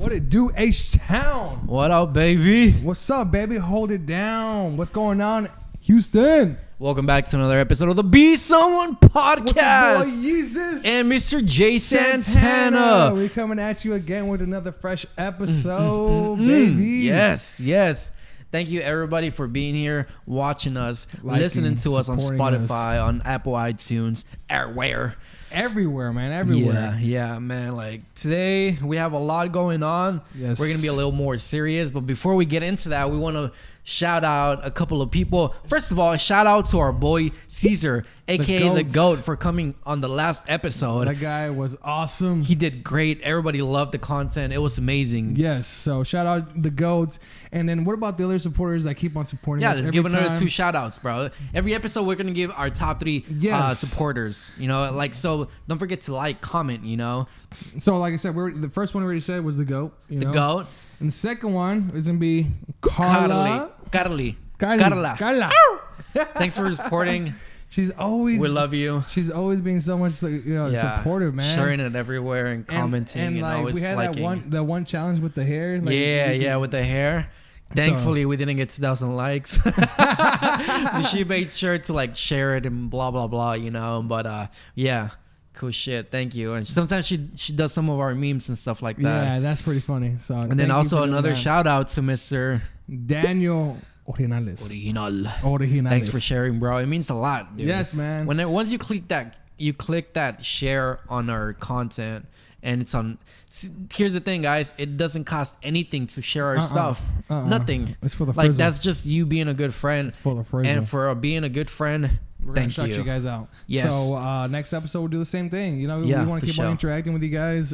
What it do, H-Town? What up, baby? What's up, baby? Hold it down. What's going on, Houston? Welcome back to another episode of the Be Someone podcast. What's your boy, Yeezus and Mr. Jay Santana. We're coming at you again with another fresh episode, baby. Yes. Thank you, everybody, for being here, watching us, listening to us on Spotify, on Apple iTunes, everywhere, man, everywhere. Yeah, man. Like, today, we have a lot going on. Yes. We're going to be a little more serious. But before we get into that, we want to shout out a couple of people. First of all, a shout out to our boy, Caesar, a.k.a. the GOAT, for coming on the last episode. That guy was awesome. He did great. Everybody loved the content. It was amazing. Yes. So, shout out the GOATs. And then what about the other supporters that keep on supporting us? Yeah, let's give another 2 shout outs, bro. Every episode, we're going to give our top 3 supporters. You know, like, so don't forget to like, comment, you know. So, like I said, the first one we already said was the GOAT. The GOAT. And the second one is going to be Carla. Thanks for supporting. She's always. We love you. She's always being so much, supportive, man. Sharing it everywhere and commenting and like, always we had liking. that one challenge with the hair. Like, with the hair. Thankfully, we didn't get 2,000 likes. She made sure to like share it and blah blah blah, you know. But cool shit. Thank you. And sometimes she does some of our memes and stuff like that. Yeah, that's pretty funny. So and then also another shout out to Mr. Daniel Original. Thanks for sharing, bro. It means a lot, dude. Yes, man. Once you click that share on our content, and it's on. Here's the thing, guys. It doesn't cost anything to share our stuff. Nothing. It's for the like that's just you being a good friend. It's for the frizzle. And for being a good friend, we're gonna shout you guys out. Yes. So next episode we'll do the same thing. You know, we want to keep on interacting with you guys.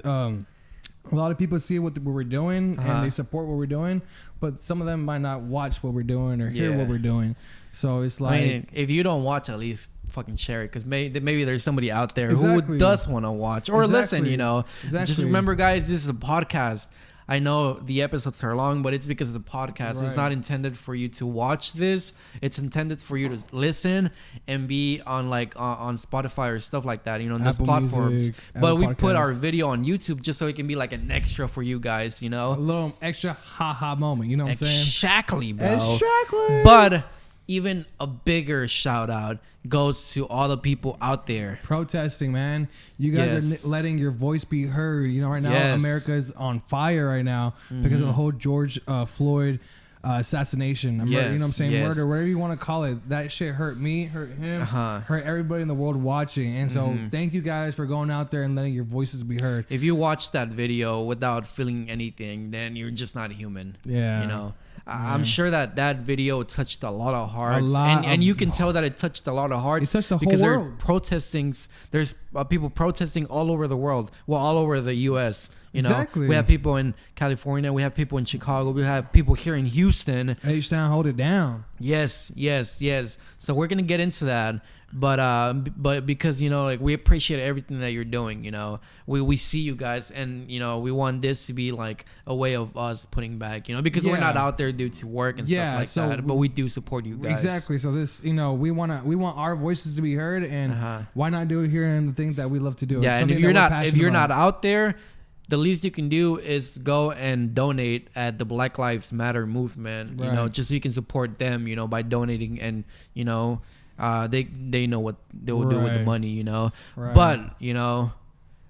A lot of people see what we're doing and they support what we're doing, but some of them might not watch what we're doing or hear what we're doing. So it's like, I mean, if you don't watch, at least fucking share it, because maybe there's somebody out there who does want to watch or listen. You know, just remember, guys, this is a podcast. I know the episodes are long, but it's because it's a podcast. Right. It's not intended for you to watch this. It's intended for you to listen and be on on Spotify or stuff like that, you know, on those platforms. Music, but we put our video on YouTube just so it can be like an extra for you guys, you know? A little extra ha-ha moment, you know what I'm saying? Exactly, bro. Exactly. But even a bigger shout out goes to all the people out there protesting, man. You guys are letting your voice be heard. You know, right now America is on fire right now because of the whole George Floyd assassination. You know what I'm saying? Murder, whatever you want to call it. That shit hurt me, hurt him, hurt everybody in the world watching. And so thank you guys for going out there and letting your voices be heard. If you watch that video without feeling anything, then you're just not human. Yeah. You know? I'm sure that video touched a lot of hearts, and you can tell that it touched a lot of hearts. It touched the whole because world. They're protesting. There's people protesting all over the world. Well, all over the U.S. You know, exactly. We have people in California. We have people in Chicago. We have people here in Houston. H-Town, hold it down. Yes. So we're gonna get into that. But because, you know, like, we appreciate everything that you're doing, you know, we see you guys, and, you know, we want this to be like a way of us putting back, you know, because we're not out there due to work and stuff like that, but we do support you guys. Exactly. So this, you know, we want our voices to be heard, and why not do it here in the things that we love to do? Yeah, and if you're not out there, the least you can do is go and donate at the Black Lives Matter movement, you know, just so you can support them, you know, by donating, and, you know, they know what they will do with the money, you know. But, you know,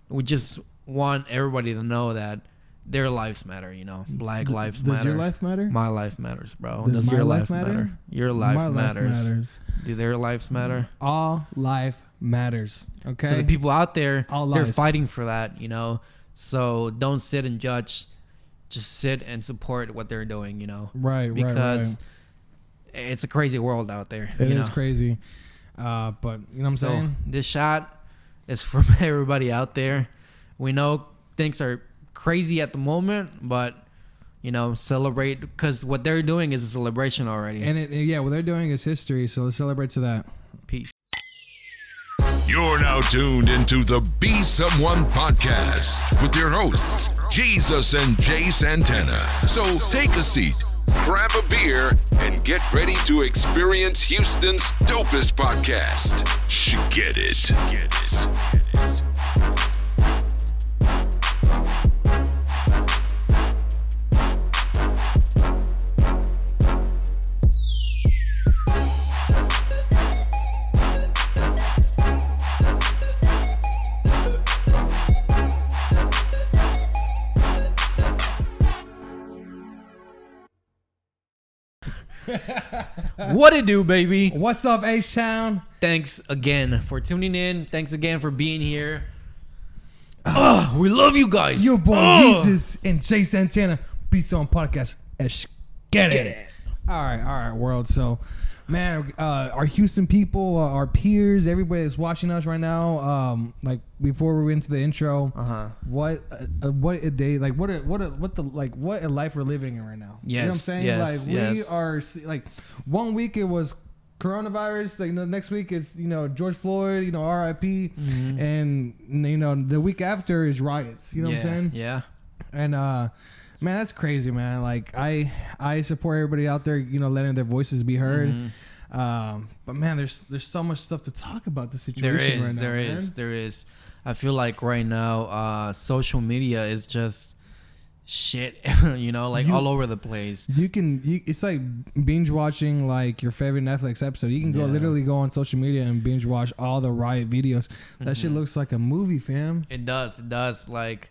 we just want everybody to know that their lives matter, you know. Black lives matter. Does your life matter? My life matters, bro. Does your life matter? Your life matters. Life matters. Do their lives matter? All life matters. Okay. So the people out there, they're fighting for that, you know. So don't sit and judge. Just sit and support what they're doing, you know. Right. Because it's a crazy world out there. It is crazy. But you know what I'm saying? This shot is from everybody out there. We know things are crazy at the moment, but, you know, celebrate, because what they're doing is a celebration already. And what they're doing is history. So let's celebrate to that. Peace. You're now tuned into the Be Someone podcast with your hosts, Yeezus and Jay Santana. So take a seat, grab a beer, and get ready to experience Houston's dopest podcast. Get it. What it do, baby? What's up, H-Town? Thanks again for tuning in. Thanks again for being here. We love you guys. Your boy Yeezus and Jay Santana, Beats on Podcast. Get it. All right, world. So, man, our Houston people, our peers, everybody that's watching us right now. Like before we went into the intro, what a day, like what a life we're living in right now. Yes, you know what I'm saying? We are like 1 week it was coronavirus, like the next week it's George Floyd, R.I.P. And the week after is riots. You know what I'm saying? Yeah. And man, that's crazy, man. Like I support everybody out there, letting their voices be heard. But man, there's so much stuff to talk about the situation right now. There is. I feel like right now, social media is just shit, all over the place. It's like binge watching like your favorite Netflix episode. You can literally go on social media and binge watch all the riot videos. That shit looks like a movie, fam. It does. Like,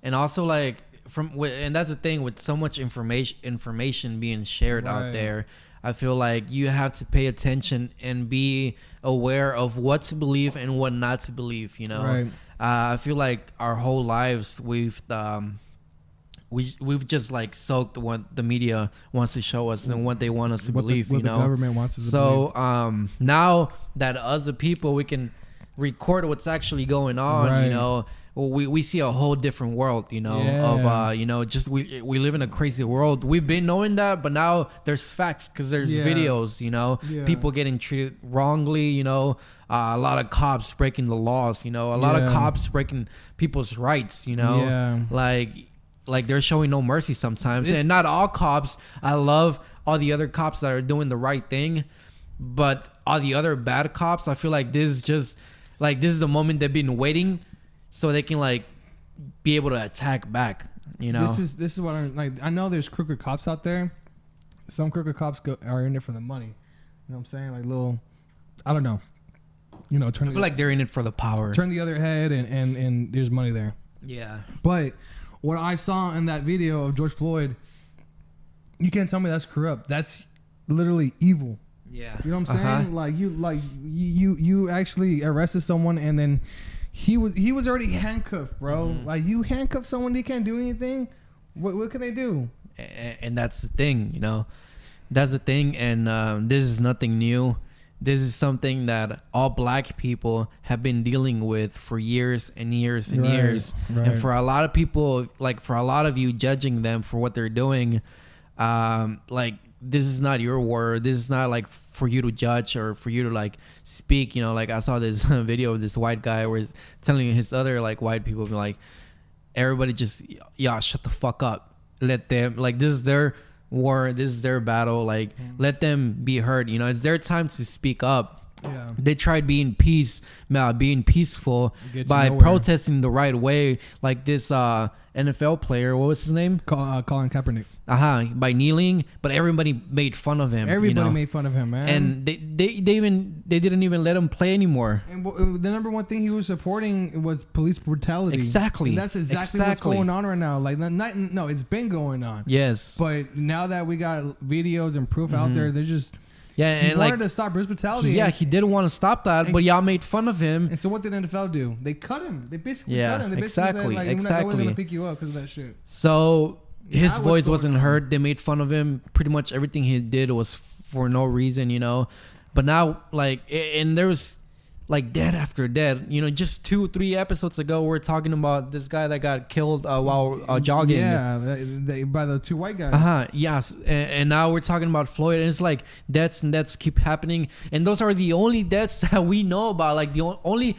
and also like and that's the thing with so much information being shared out there. I feel like you have to pay attention and be aware of what to believe and what not to believe. Right. I feel like our whole lives we've just like soaked what the media wants to show us and what they want us to believe. What the government wants us to believe. So now that us the people, we can record what's actually going on. Right. We see a whole different world, of just we live in a crazy world. We've been knowing that, but now there's facts because there's videos, people getting treated wrongly, a lot of cops breaking the laws, a lot of cops breaking people's rights, like they're showing no mercy sometimes. And not all cops. I love all the other cops that are doing the right thing, but all the other bad cops, I feel like this is the moment they've been waiting so they can like be able to attack back, This is what I'm like. I know there's crooked cops out there. Some crooked cops are in it for the money. You know what I'm saying? Like little, I don't know. I feel like they're in it for the power. Turn the other head and there's money there. Yeah. But what I saw in that video of George Floyd, you can't tell me that's corrupt. That's literally evil. Yeah. You know what I'm saying? You actually arrested someone and then he was already handcuffed, bro. Like you handcuff someone, they can't do anything. What can they do? And that's the thing, That's the thing, and this is nothing new. This is something that all black people have been dealing with for years and years and years. Right. And for a lot of people, like for a lot of you judging them for what they're doing, like this is not your word. This is not like for you to judge or for you to like speak. Like I saw this video of this white guy where he's telling his other like white people, like, everybody just shut the fuck up. Let them, like, this is their war, this is their battle, like let them be heard. It's their time to speak up. Yeah. They tried being peaceful by protesting the right way, like this NFL player, what was his name? Colin Kaepernick. By kneeling, but everybody made fun of him. Everybody made fun of him, man. And they didn't even let him play anymore. And the number one thing he was supporting was police brutality. Exactly. And that's exactly what's going on right now. Like, no, it's been going on. Yes. But now that we got videos and proof out there, they're just... Yeah, he wanted to stop police brutality. He did want to stop that, but y'all made fun of him. And so what did the NFL do? They cut him. They basically cut him. They basically said, exactly. We're going to pick you up because of that shit. So his voice wasn't heard. They made fun of him. Pretty much everything he did was for no reason, But now, like, and there was like dead after dead. Just 2-3 episodes ago, we're talking about this guy that got killed while jogging. Yeah, by the two white guys. Yes. And now we're talking about Floyd, and it's like deaths keep happening, and those are the only deaths that we know about. Like the only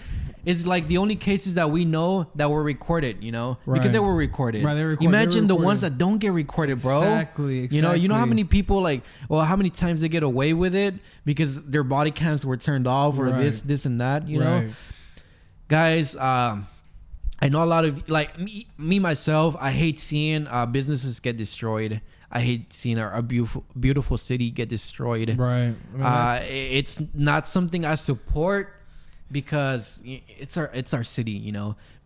cases that we know that were recorded, because they were recorded. Right, they were recorded. Imagine the ones that don't get recorded, bro. Exactly. You know how many people how many times they get away with it because their body cams were turned off or this and that, know? Guys, I know a lot of me myself, I hate seeing businesses get destroyed. I hate seeing our beautiful city get destroyed. Right. It's not something I support, because it's our city,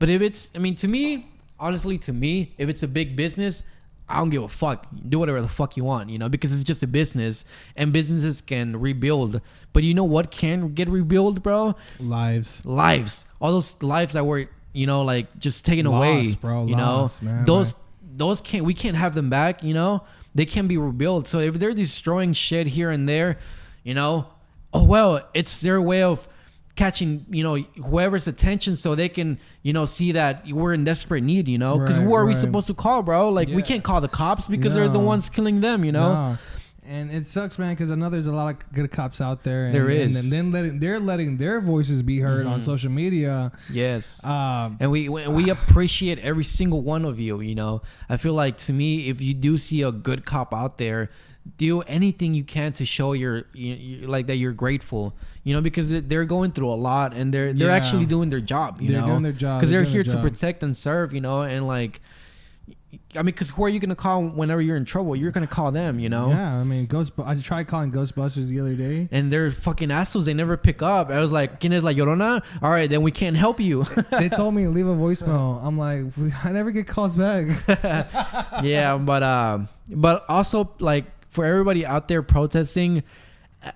But if it's, to me, if it's a big business, I don't give a fuck. Do whatever the fuck you want, because it's just a business and businesses can rebuild. But you know what can get rebuild, bro? Lives. All those lives that were, like just taken away, bro. Man, those we can't have them back, They can be rebuilt. So if they're destroying shit here and there, oh well, it's their way of catching whoever's attention so they can see that we're in desperate need, because who are we supposed to call, bro? Like we can't call the cops because they're the ones killing them, No. And it sucks, man, because I know there's a lot of good cops out there. And, there is, and then they're letting their voices be heard on social media. Yes, and we appreciate every single one of you. I feel like, to me, if you do see a good cop out there, do anything you can to show like that you're grateful, because they're going through a lot and they're actually doing their job, they're doing their job because they're here to protect and serve, and like, I mean, because who are you gonna call whenever you're in trouble? You're gonna call them, Yeah, I mean, I tried calling Ghostbusters the other day, and they're fucking assholes. They never pick up. I was like, "¿Quién es la Llorona?" All right, then we can't help you. They told me to leave a voicemail. I'm like, I never get calls back. Yeah, but also, like, for everybody out there protesting,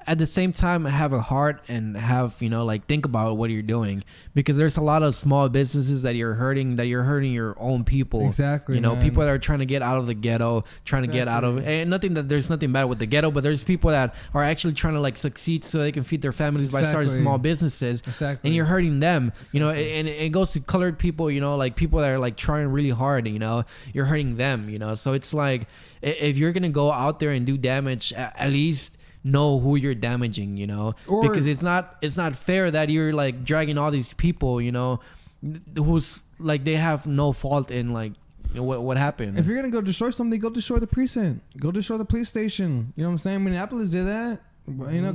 at the same time, have a heart and have, like, think about what you're doing, because there's a lot of small businesses that you're hurting your own people. Exactly. People that are trying to get out of the ghetto, to get out of, and there's nothing bad with the ghetto, but there's people that are actually trying to, like, succeed so they can feed their families by starting small businesses. Exactly. And you're hurting them, and it goes to colored people, like people that are, like, trying really hard, you're hurting them, so it's like, if you're going to go out there and do damage, at least know who you're damaging, because it's not fair that you're, like, dragging all these people, who's, like, they have no fault in, like, what happened. If you're gonna go destroy something, go destroy the precinct, go destroy the police station. You know what I'm saying? Minneapolis did that.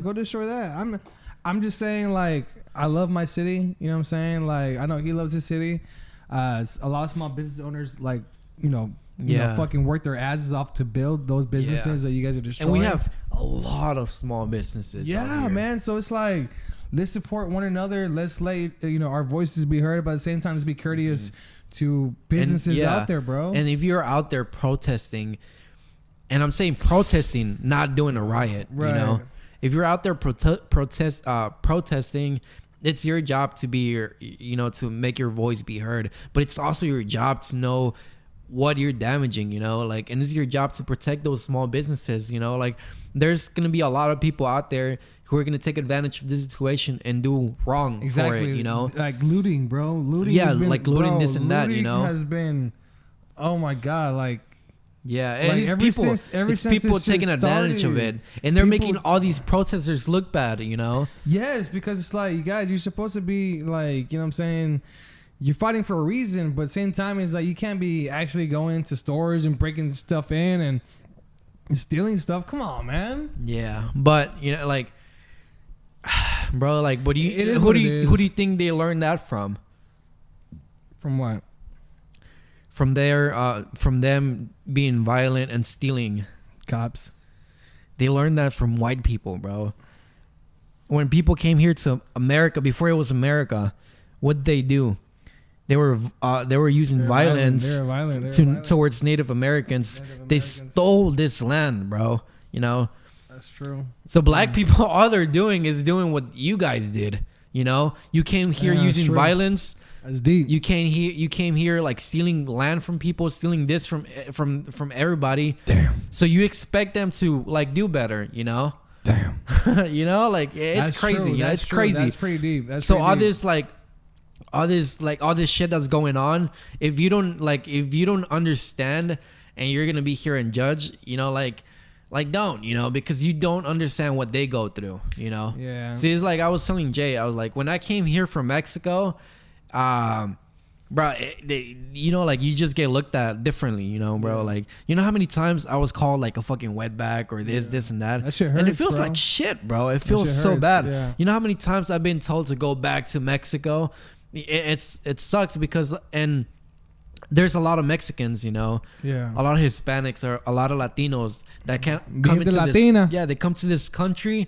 Go destroy that. I'm just saying, like, I love my city. You know what I'm saying? Like, I know he loves his city. A lot of small business owners, like, fucking work their asses off to build those businesses that you guys are destroying. And we have a lot of small businesses. Yeah, man. So it's like, let's support one another. Let's let our voices be heard, but at the same time, let's be courteous to businesses out there, bro. And if you're out there protesting, and I'm saying protesting, not doing a riot, if you're out there protesting, it's your job to be to make your voice be heard, but it's also your job to know what you're damaging, and it's your job to protect those small businesses, like, there's going to be a lot of people out there who are going to take advantage of this situation and do wrong for it, like looting, bro. Looting, like looting, this and that, has been, oh my God, like, yeah, and like it's people taking advantage of it, and they're making all these protesters look bad, Yes, because it's like, you guys, you're supposed to be, like, what I'm saying, you're fighting for a reason, but at the same time, it's like, you can't be actually going into stores and breaking stuff in and stealing stuff. Come on, man. Yeah, but like, bro, like, who do you think they learned that from? From what? From them being violent and stealing. Cops. They learned that from white people, bro. When people came here to America, before it was America, what did they do? They were using violence towards Native Americans. They stole this land, bro. That's true. So black people, all they're doing is doing what you guys did. You came here using violence. That's deep. You came here like stealing land from people, stealing this from everybody. Damn. So you expect them to, like, do better. Damn. Like, it's that's crazy. True. That's it's true. crazy. That's pretty deep. All this shit that's going on, if you don't understand and you're gonna be here and judge, don't, because you don't understand what they go through, Yeah. See, it's like I was telling Jay, I was like, when I came here from Mexico, bro, you just get looked at differently, bro. Yeah. Like, how many times I was called, like, a fucking wetback or this and that. That shit hurts, and it feels like shit, bro. It feels so bad. Yeah. You know how many times I've been told to go back to Mexico? It sucks because, and there's a lot of Mexicans, yeah, a lot of Hispanics or a lot of Latinos that can't come into this. Yeah, they come to this country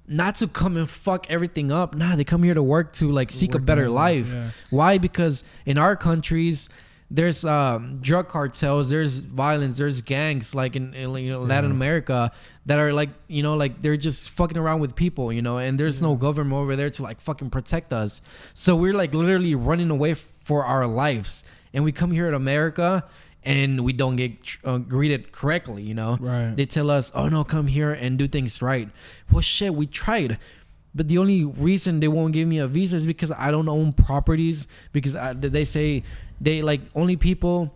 not to come and fuck everything up. Nah, they come here to work to, like, seek a better life. Yeah. Why? Because in our countries, there's drug cartels, there's violence, there's gangs like in Latin America that are like, like they're just fucking around with people, and there's no government over there to like fucking protect us. So we're like literally running away for our lives, and we come here in America and we don't get greeted correctly, Right. They tell us, oh no, come here and do things right. Well, shit, we tried. But the only reason they won't give me a visa is because I don't own properties, because they say they like only people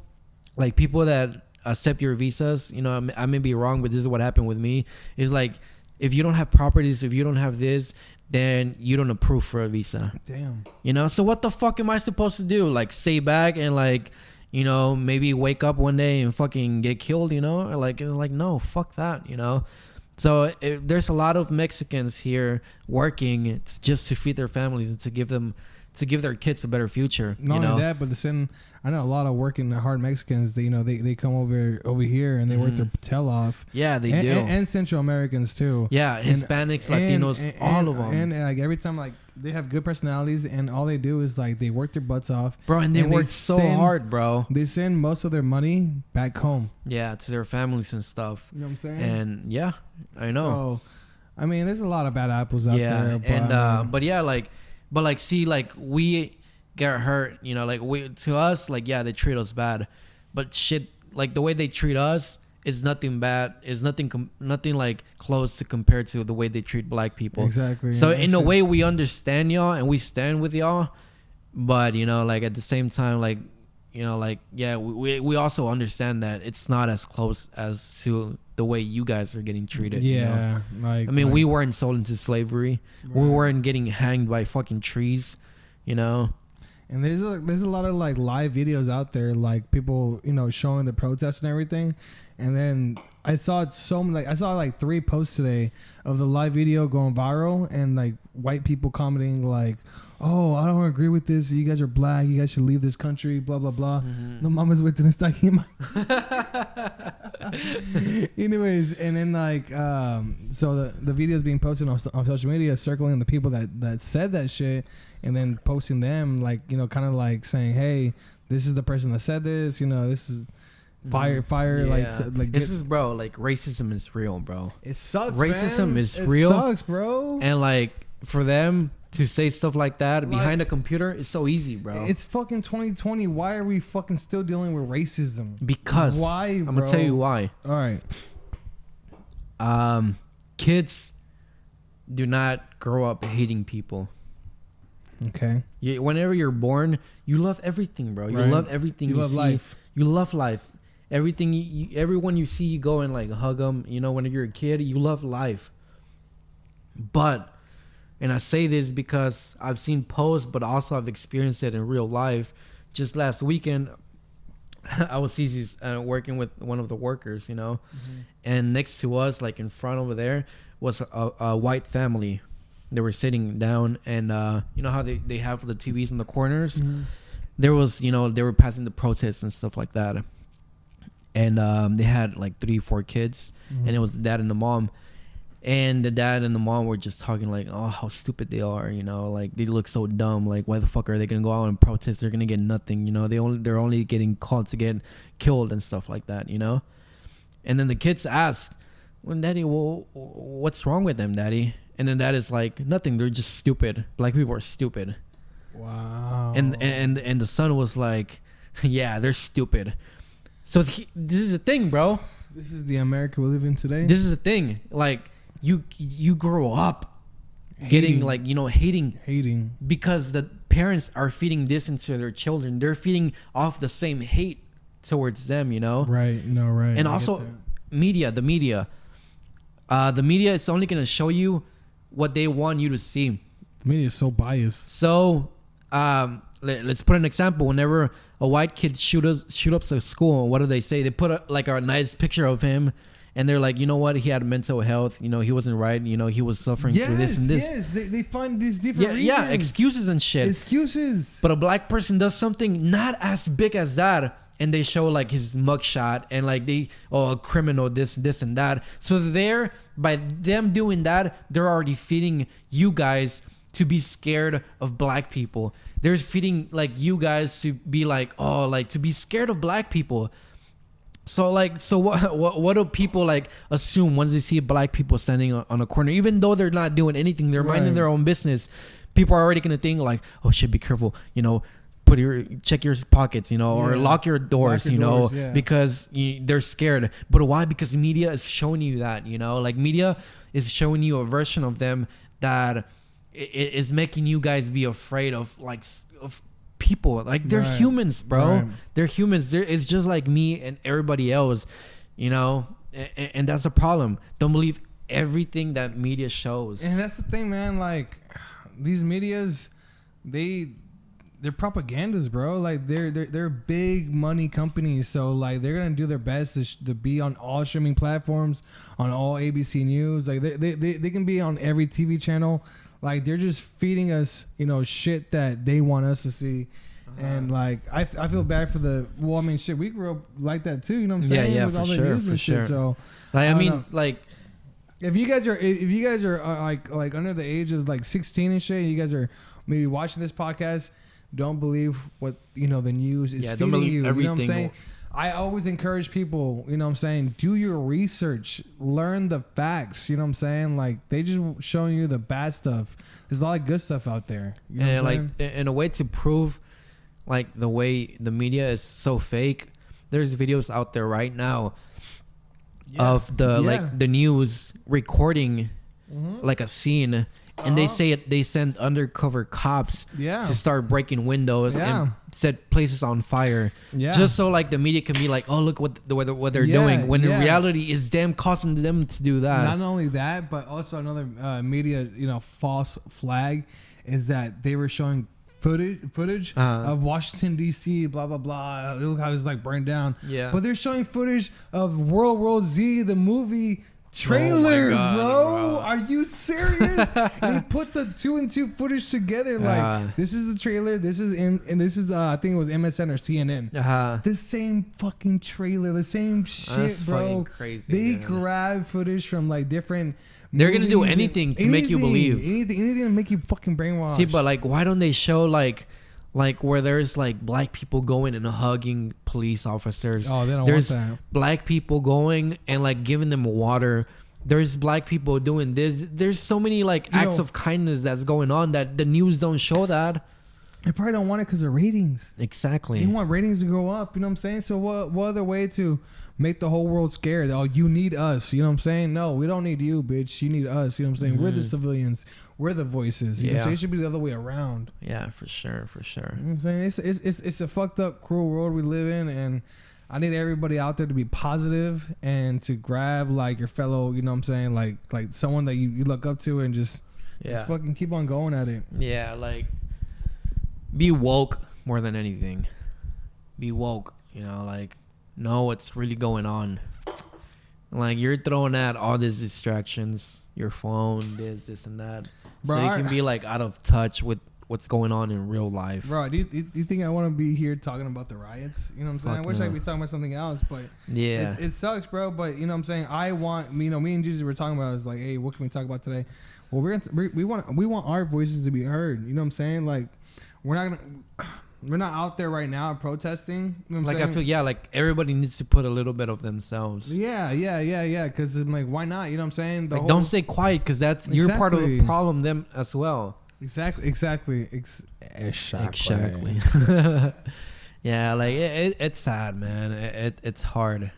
that accept your visas. I may be wrong, but this is what happened with me. Is like, if you don't have properties, if you don't have this, then you don't approve for a visa. Damn. So what the fuck am I supposed to do? Like stay back and like, maybe wake up one day and fucking get killed, Like no, fuck that, So there's a lot of Mexicans here working just to feed their families and to give their kids a better future. Not only that, but I know a lot of working hard Mexicans. They come over here and they work their tail off. Yeah, they do. And Central Americans too. Yeah, Hispanics, Latinos, all of them. And like every time, like they have good personalities, and all they do is like they work their butts off, bro. And they work so hard, bro. They send most of their money back home. Yeah, to their families and stuff. You know what I'm saying? And yeah, I know. So, I mean, there's a lot of bad apples out there. But see, like we get hurt, like to us, like they treat us bad, but shit, like the way they treat us is nothing bad, is nothing like close to compare to the way they treat black people. Exactly. So in a way, we understand y'all and we stand with y'all, but like at the same time, like we also understand that it's not as close as to the way you guys are getting treated. Yeah, like I mean, we weren't sold into slavery. Right. We weren't getting hanged by fucking trees, And there's a lot of like live videos out there, like people showing the protests and everything. And then I saw like 3 posts today of the live video going viral, and like white people commenting like, "Oh, I don't agree with this. You guys are black. You guys should leave this country. Blah blah blah." No mames waiting está aquí. Anyways, and then like so the video is being posted on social media, circling the people that said that shit, and then posting them like kind of like saying, "Hey, this is the person that said this. This is." Fire, yeah. like this is, bro, like racism is real, bro. It sucks. Racism man. Is real. It sucks, bro. And like for them to say stuff like that behind a computer is so easy, bro. It's fucking 2020. Why are we fucking still dealing with racism? Because why, bro? I'm gonna tell you why. All right. Kids do not grow up hating people. Okay. Whenever you're born, you love everything, bro. You love everything. You love life. You love life. Everything, everyone you see, you go and like hug them. When you're a kid, you love life. But, and I say this because I've seen posts, but also I've experienced it in real life. Just last weekend, I was working with one of the workers, and next to us, like in front over there, was a white family. They were sitting down, and you know how they have the TVs in the corners? Mm-hmm. There was, they were passing the protests and stuff like that. And they had like 3-4 kids, and it was the dad and the mom. And the dad and the mom were just talking like, oh, how stupid they are, like they look so dumb. Like, why the fuck are they gonna go out and protest? They're gonna get nothing, they're only getting called to get killed and stuff like that, And then the kids ask, well, Daddy, well, what's wrong with them, Daddy? And then Dad is like, nothing. They're just stupid. Black people are stupid. Wow. And the son was like, yeah, they're stupid. So this is the thing, bro. This is the America we live in today. This is the thing. Like you grow up getting like, hating because the parents are feeding this into their children. They're feeding off the same hate towards them, Right. No, right. And also the media is only going to show you what they want you to see. The media is so biased. So, let's put an example. Whenever a white kid shoot up to school, what do they say? They put a nice picture of him, and they're like, you know what? He had mental health. He wasn't right. He was suffering through this and this. Yes, they find these different reasons. Yeah, excuses and shit. Excuses. But a black person does something not as big as that, and they show like his mugshot and like a criminal, this and that. So by them doing that, they're already feeding you guys to be scared of black people. They're feeding like you guys to be like, oh, like to be scared of black people. So what do people like assume once they see black people standing on a corner, even though they're not doing anything, they're minding their own business? People are already gonna think like, oh shit, be careful, you know, check your pockets, you know, or lock your doors, because they're scared. But why? Because media is showing you that, you know, like media is showing you a version of them that is making you guys be afraid of people. Like they're humans, bro. They're humans. It's just like me and everybody else, you know, and that's a problem. Don't believe everything that media shows. And that's the thing, man. Like these medias, they're propagandas, bro. Like they're big money companies, so like they're gonna do their best to be on all streaming platforms, on all ABC News. Like they can be on every TV channel. Like they're just feeding us, you know, shit that they want us to see. And like I feel bad for shit, we grew up like that too, you know what I'm saying? Yeah, with for all the sure, news and shit. So like I mean, like if you guys are like under the age of like 16 and shit, you guys are maybe watching this podcast, don't believe what, you know, the news is feeding you. You know what I'm saying? I always encourage people, you know what I'm saying, do your research, learn the facts, you know what I'm saying? Like they just showing you the bad stuff. There's a lot of good stuff out there. You know and like in a way to prove like the way the media is so fake, there's videos out there right now of like the news recording like a scene. And they say they send undercover cops to start breaking windows and set places on fire, just so like the media can be like, oh, look what they're doing. When in reality, it's them causing them to do that. Not only that, but also another media, you know, false flag is that they were showing footage of Washington D.C. blah blah blah. Look how it's like burned down. Yeah, but they're showing footage of World War Z, the movie trailer. Bro, are you serious? They put the 2 and 2 footage together. Like this is the trailer, this is this is I think it was MSN or CNN. The same fucking trailer, the same shit. That's bro. Crazy. They grab footage from like different. They're gonna do anything to make you believe. Anything to make you fucking brainwash. See, but like, why don't they show like where there's like black people going and hugging police officers? Oh, they don't there's want that. Black people going and like giving them water. There's black people doing this. There's so many like acts of kindness that's going on that the news don't show that. They probably don't want it because of ratings. Exactly. They want ratings to go up. You know what I'm saying? So what other way to make the whole world scared? Oh, you need us. You know what I'm saying? No, we don't need you, bitch. You need us. You know what I'm saying? We're the civilians. We're the voices. You know what I'm saying? It should be the other way around. Yeah, for sure. You know what I'm saying? It's a fucked up, cruel world we live in, and I need everybody out there to be positive and to grab like your fellow, you know what I'm saying, like someone that you look up to and just fucking keep on going at it. Yeah, like be woke more than anything. Be woke, you know, like know what's really going on. Like you're throwing out all these distractions, your phone, this and that. Bro, so you can be like out of touch with what's going on in real life. Bro, do you think I want to be here talking about the riots? You know what I'm saying? I wish I could be talking about something else, but it sucks, bro. But you know what I'm saying? I want, you know, me and Jesus were talking about, it's like, hey, what can we talk about today? Well, we want our voices to be heard. You know what I'm saying? Like we're not out there right now protesting. You know what I'm saying? I feel like everybody needs to put a little bit of themselves. Yeah. Because I'm like, why not? You know what I'm saying? Don't stay quiet because that's you're part of the problem. Them as well. Exactly. Yeah, like it's sad, man. It's hard.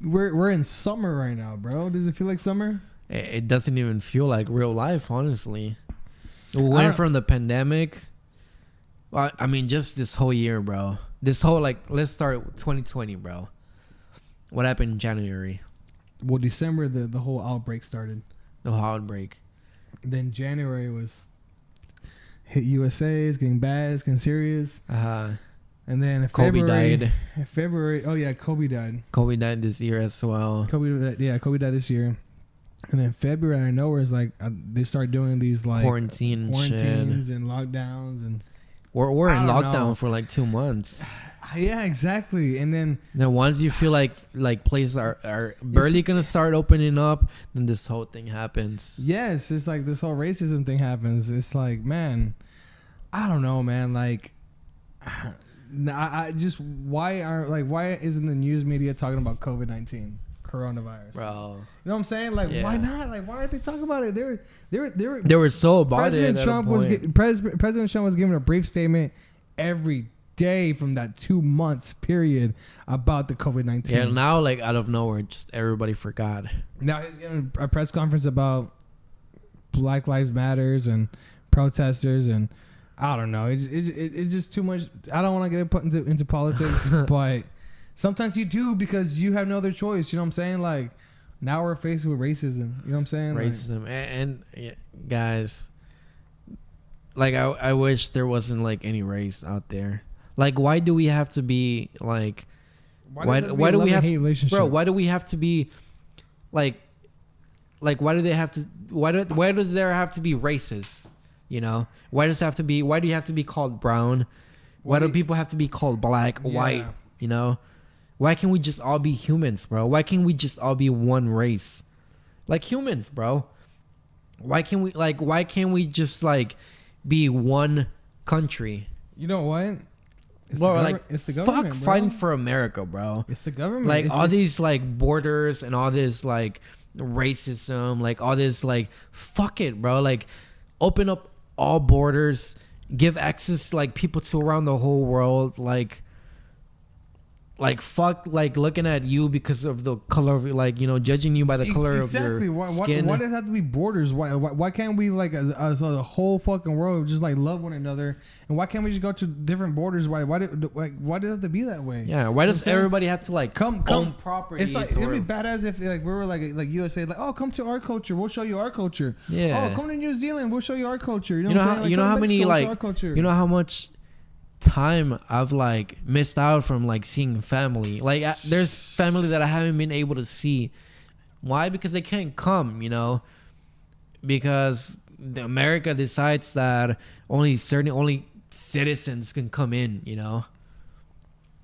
We're in summer right now, bro. Does it feel like summer? It doesn't even feel like real life, honestly. We went from the pandemic. I mean, just this whole year, bro. This whole let's start 2020, bro. What happened in January? Well, December the whole outbreak started. The whole outbreak. Then January was hit USA. It's getting bad. It's getting serious. And then Kobe died. February. Oh yeah, Kobe died. Kobe died this year as well. Kobe died this year. And then February, I know where it's like they start doing these like quarantines and lockdowns, and we're in lockdown for like 2 months. Yeah, exactly. And then once you feel like places are barely gonna start opening up, then this whole thing happens. Yes, it's like this whole racism thing happens. It's like, man, I don't know, man. Like, I just why isn't the news media talking about COVID-19, coronavirus, bro? You know what I'm saying? Like, why not? Like, why aren't they talking about it? They were so about President it. Trump President Trump was giving a brief statement every day from that 2 months period about the COVID-19. Yeah, now like out of nowhere, just everybody forgot. Now he's giving a press conference about Black Lives Matters and protesters, and I don't know. It's just too much. I don't want to get put into politics, but sometimes you do because you have no other choice. You know what I'm saying? Like, now we're faced with racism. You know what I'm saying? Racism. Like, and guys, like I wish there wasn't like any race out there. Like, why do we have to be like? Why do we have, bro? Why do we have to be like why do they have to? Why does there have to be racist? You know, why do you have to be called brown? Why do people have to be called black, white? You know, why can't we just all be humans, bro? Why can't we just all be one race, like humans, bro? Why can't we just like be one country? You know what? It's the government. Fuck fighting for America, bro. It's the government. Like all these like borders and all this like racism, like all this like fuck it, bro. Like open up all borders, give access like people to around the whole world, like fuck, like looking at you because of the color of, like, you know, judging you by the color of your skin. Why does it have to be borders? Why can't we like as a whole fucking world just like love one another? And why can't we just go to different borders? Why does it have to be that way? Yeah, why does everybody have to like come own property? It's like it'd be badass if like we were like USA, like, oh, come to our culture, we'll show you our culture. Yeah. Oh, come to New Zealand, we'll show you our culture. You know what I'm saying? Like, you know how many like you know how much time I've like missed out from like seeing family. Like there's family that I haven't been able to see. Why? Because they can't come, you know, because America decides that only citizens can come in, you know.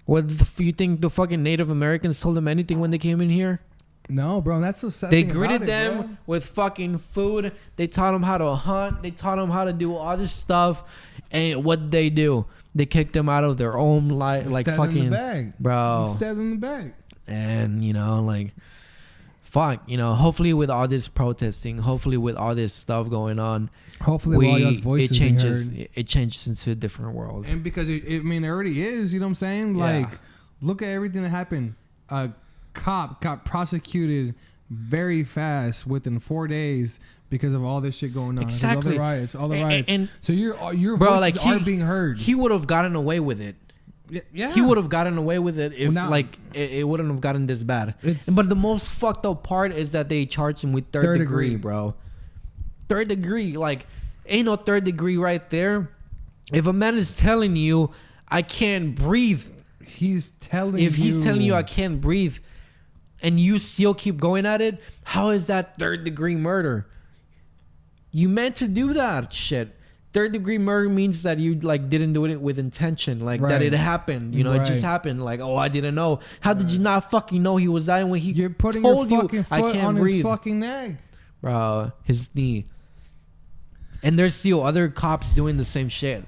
What you think the fucking Native Americans told them anything when they came in here? No, bro, that's so sad. They greeted them with fucking food. They taught them how to hunt. They taught them how to do all this stuff. And what they do? They kicked them out of their own life, like fucking, in the bag. Bro. Stabbed in the bag. And you know, like, fuck, you know. Hopefully, with all this protesting, hopefully with all this stuff going on, hopefully, all y'all's voices changes. It changes into a different world. And because it already is. You know what I'm saying? Like, look at everything that happened. A cop got prosecuted very fast within 4 days. Because of all this shit going on, exactly, all the riots, and so your bro, voices like are being heard. He would have gotten away with it. Yeah, he would have gotten away with it if it wouldn't have gotten this bad. But the most fucked up part is that they charged him with third degree, bro. Third degree, like, ain't no third degree right there. If a man is telling you I can't breathe, he's telling you I can't breathe, and you still keep going at it, how is that third degree murder? You meant to do that shit. Third degree murder means that you like didn't do it with intention, like that it happened. You know, it just happened. Like, oh, I didn't know. How did you not fucking know he was dying when you're putting told your fucking foot on breathe. His fucking neck, bro? His knee. And there's still other cops doing the same shit,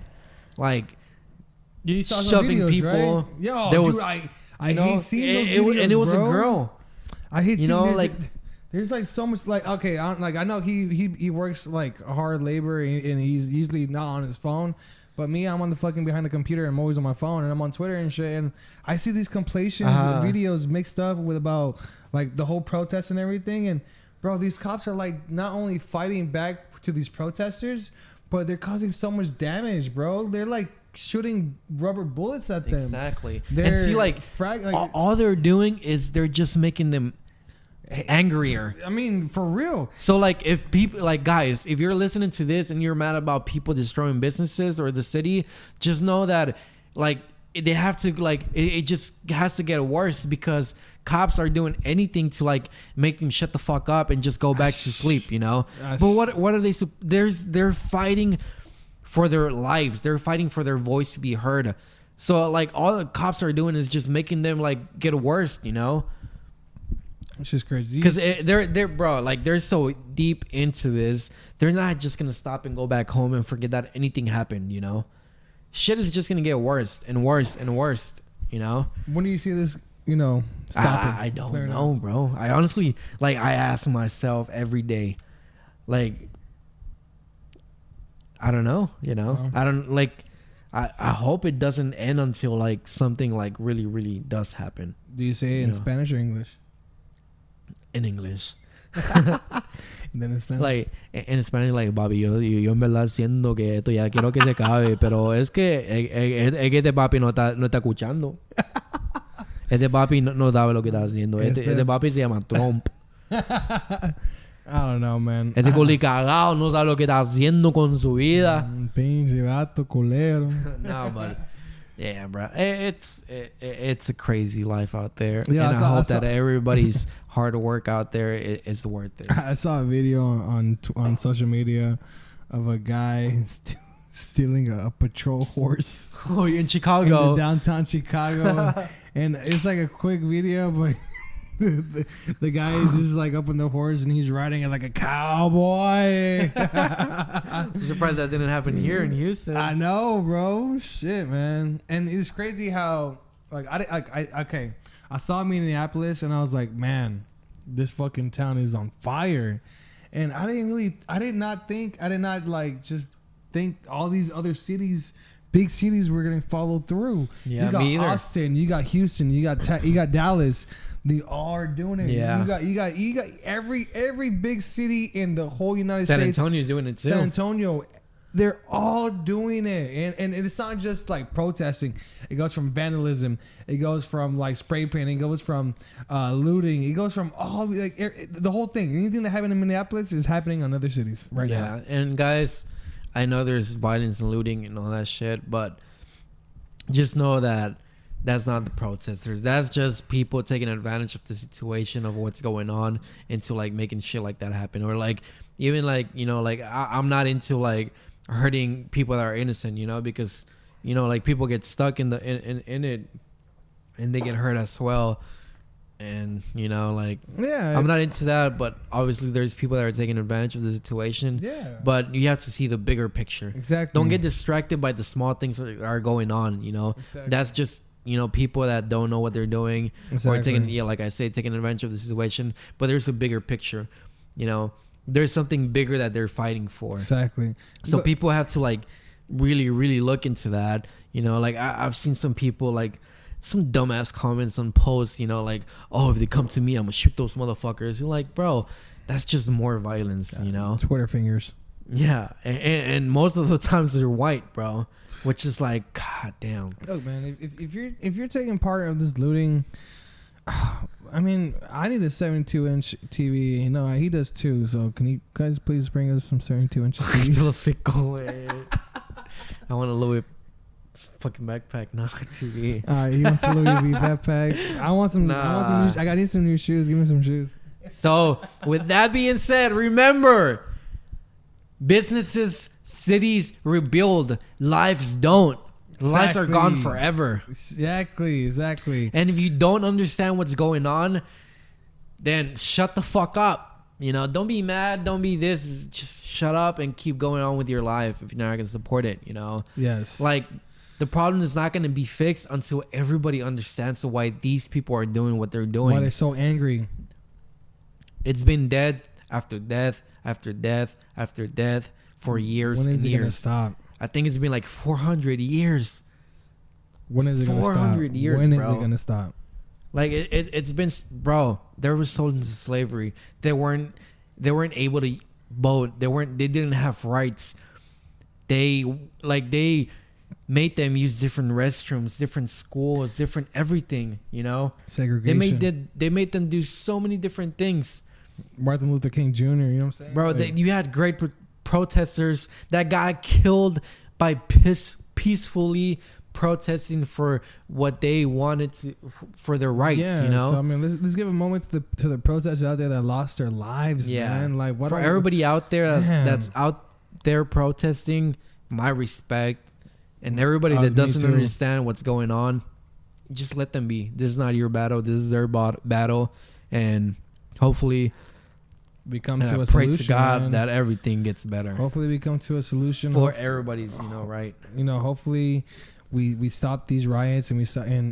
like shoving videos, people. Right? Yo, there was, dude, I hate seeing those videos, and it was a girl. I hate seeing like. There's like so much like okay, I know he works like hard labor and he's usually not on his phone, but me, I'm on the fucking behind the computer and I'm always on my phone and I'm on Twitter and shit, and I see these compilations videos mixed up with about like the whole protest and everything, and bro, these cops are like not only fighting back to these protesters, but they're causing so much damage, bro. They're like shooting rubber bullets at them. Exactly. And see, like all they're doing is they're just making them angrier. I mean, for real. So like if people, like, guys, if you're listening to this and you're mad about people destroying businesses or the city, just know that like they have to like it just has to get worse because cops are doing anything to like make them shut the fuck up and just go back to sleep, you know. But what are they? They're fighting for their lives. They're fighting for their voice to be heard. So like all the cops are doing is just making them like get worse, you know. It's just crazy because they're bro, like they're so deep into this, they're not just gonna stop and go back home and forget that anything happened, you know. Shit is just gonna get worse and worse and worse, you know. When do you see this, you know, stopping? I don't know, bro. I honestly, like, I ask myself every day, like, I don't know, you know. I don't like. I hope it doesn't end until like something like really, really does happen. Do you say it in Spanish or English? In English. And then in Spanish. Like in Spanish, like, papi, yo en verdad siento que esto ya quiero que se acabe, pero es que este papi no está escuchando. Este papi no sabe lo que está haciendo. Este papi se llama Trump. I don't know, man. Este culi cagado no sabe lo que está haciendo con su vida. Pinche vato culero. No, but yeah, bro. It's a crazy life out there. Yeah, and I hope that everybody's hard work out there is worth it. I saw a video on social media of a guy stealing a patrol horse. Oh, you're in Chicago. In downtown Chicago. And it's like a quick video, but the guy is just like up on the horse and he's riding it like a cowboy. I'm surprised that didn't happen here in Houston. I know, bro. Shit, man. And it's crazy how like I saw Minneapolis and I was like, man, this fucking town is on fire. And I did not think all these other cities, big cities, were gonna follow through. Yeah, you got me either. Austin, you got Houston, you got Dallas. They all are doing it. Yeah. You got every big city in the whole United States. San Antonio's doing it too. San Antonio, they're all doing it, and it's not just like protesting. It goes from vandalism. It goes from like spray painting. It goes from looting. It goes from all the whole thing. Anything that happened in Minneapolis is happening in other cities right now. Yeah, and guys, I know there's violence and looting and all that shit, but just know that that's not the protesters. That's just people taking advantage of the situation of what's going on into like making shit like that happen. Or like even like, you know, like I'm not into like hurting people that are innocent, you know, because, you know, like people get stuck in it and they get hurt as well. And, you know, like, yeah, I'm not into that, but obviously there's people that are taking advantage of the situation. Yeah. But you have to see the bigger picture. Exactly. Don't get distracted by the small things that are going on, you know. Exactly. That's just, you know, people that don't know what they're doing. Exactly. Or taking, like I say, taking advantage of the situation. But there's a bigger picture, you know. There's something bigger that they're fighting for. Exactly. So people have to, like, really, really look into that. You know, like, I've seen some people, like, some dumbass comments on posts, you know, like, oh, if they come to me, I'm going to shoot those motherfuckers. You're like, bro, that's just more violence, you know? Twitter fingers. Yeah. And most of the times they're white, bro. Which is like, god damn. Look, man, if you're taking part of this looting, I mean, I need a 72-inch TV. You know, he does too. So can you guys please bring us some 72-inch TVs? I want a Louis fucking backpack, not a TV. He wants a Louis V backpack. I want some. Nah. I need some new shoes. Give me some shoes. So with that being said, remember, businesses, cities rebuild, lives don't. Exactly. Lives are gone forever. Exactly. And if you don't understand what's going on, then shut the fuck up. You know, don't be mad. Don't be this. Just shut up and keep going on with your life if you're not going to support it, you know? Yes. Like, the problem is not going to be fixed until everybody understands why these people are doing what they're doing. Why they're so angry. It's been death after death after death after death for years and years. When is it going to stop? I think it's been like 400 years. When is it going to stop? 400 years, When is bro. it going to stop? Like it's been, bro. They were sold into slavery. They weren't able to vote. They didn't have rights. They made them use different restrooms, different schools, different everything. You know, segregation. They made them do so many different things. Martin Luther King Jr. You know what I'm saying, bro? You had great protesters that got killed by peacefully protesting for what they wanted for their rights. Yeah, you know. So I mean, let's give a moment to the protesters out there that lost their lives. Yeah, man. Like for everybody out there that's out there protesting, my respect. And everybody that doesn't understand what's going on, just let them be. This is not your battle. This is their battle. And hopefully we come to a solution. Pray to God, man, that everything gets better. Hopefully we come to a solution for everybody's, right? Hopefully we stop these riots and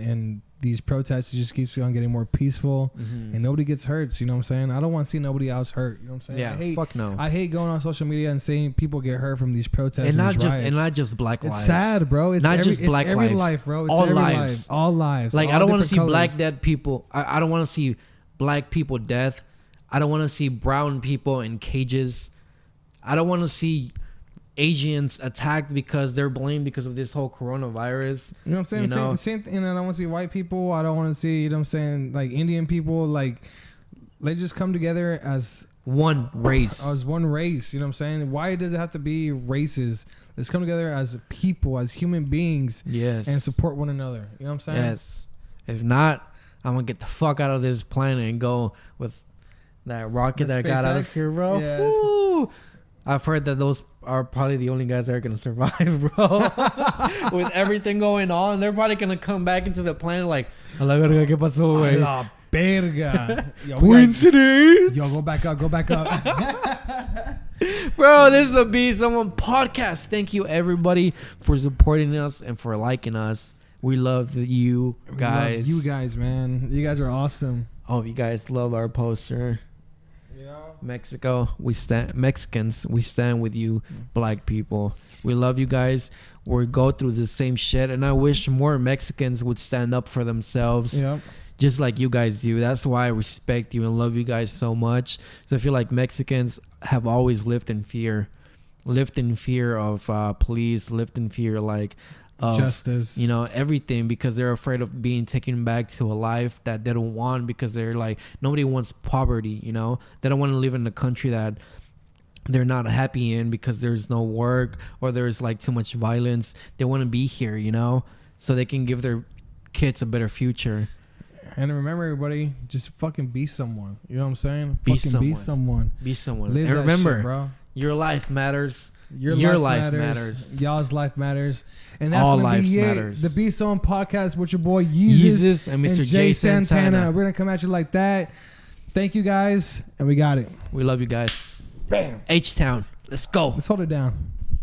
and these protests. It just keeps on getting more peaceful, and nobody gets hurt. You know what I'm saying? I don't want to see nobody else hurt. You know what I'm saying? Yeah, fuck no. I hate going on social media and seeing people get hurt from these protests and not just black lives. It's sad, bro. It's not just black lives. Every life, bro. It's all every lives. All lives. Like, I don't want to see black dead people. I don't want to see black people death. I don't want to see brown people in cages. I don't want to see Asians attacked because they're blamed because of this whole coronavirus. You know what I'm saying? Same thing. And I don't want to see white people. I don't want to see, you know what I'm saying, like Indian people. Like, they just come together as one race. As one race. You know what I'm saying? Why does it have to be races? Let's come together as people, as human beings. Yes. And support one another. You know what I'm saying? Yes. If not, I'm going to get the fuck out of this planet and go with that rocket that got out of here, bro. Yes. I've heard that those are probably the only guys that are going to survive, bro. With everything going on, they're probably going to come back into the planet like, a la verga, ¿qué pasó, güey? A la verga. Coincidence? Yo, go back up. Bro, this is a Be Someone podcast. Thank you, everybody, for supporting us and for liking us. We love you guys. We love you guys, man. You guys are awesome. Oh, you guys love our poster. Mexico, Mexicans, we stand with you, black people. We love you guys. We go through the same shit, and I wish more Mexicans would stand up for themselves, just like you guys do. That's why I respect you and love you guys so much. So I feel like Mexicans have always lived in fear of police, lived in fear of justice, everything, because they're afraid of being taken back to a life that they don't want, because they're like, nobody wants poverty. They don't want to live in a country that they're not happy in because there's no work or there's like too much violence. They want to be here, so they can give their kids a better future. And remember, everybody, just fucking be someone. You know what I'm saying? Be someone. And remember, shit, bro, your life matters. Your life matters. Y'all's life matters. And that's all gonna lives be matters. The Be Someone podcast with your boy Yeezus and Mr. Jay Santana. We're gonna come at you like that. Thank you guys, and we got it. We love you guys. Bam. H-Town. Let's go. Let's hold it down.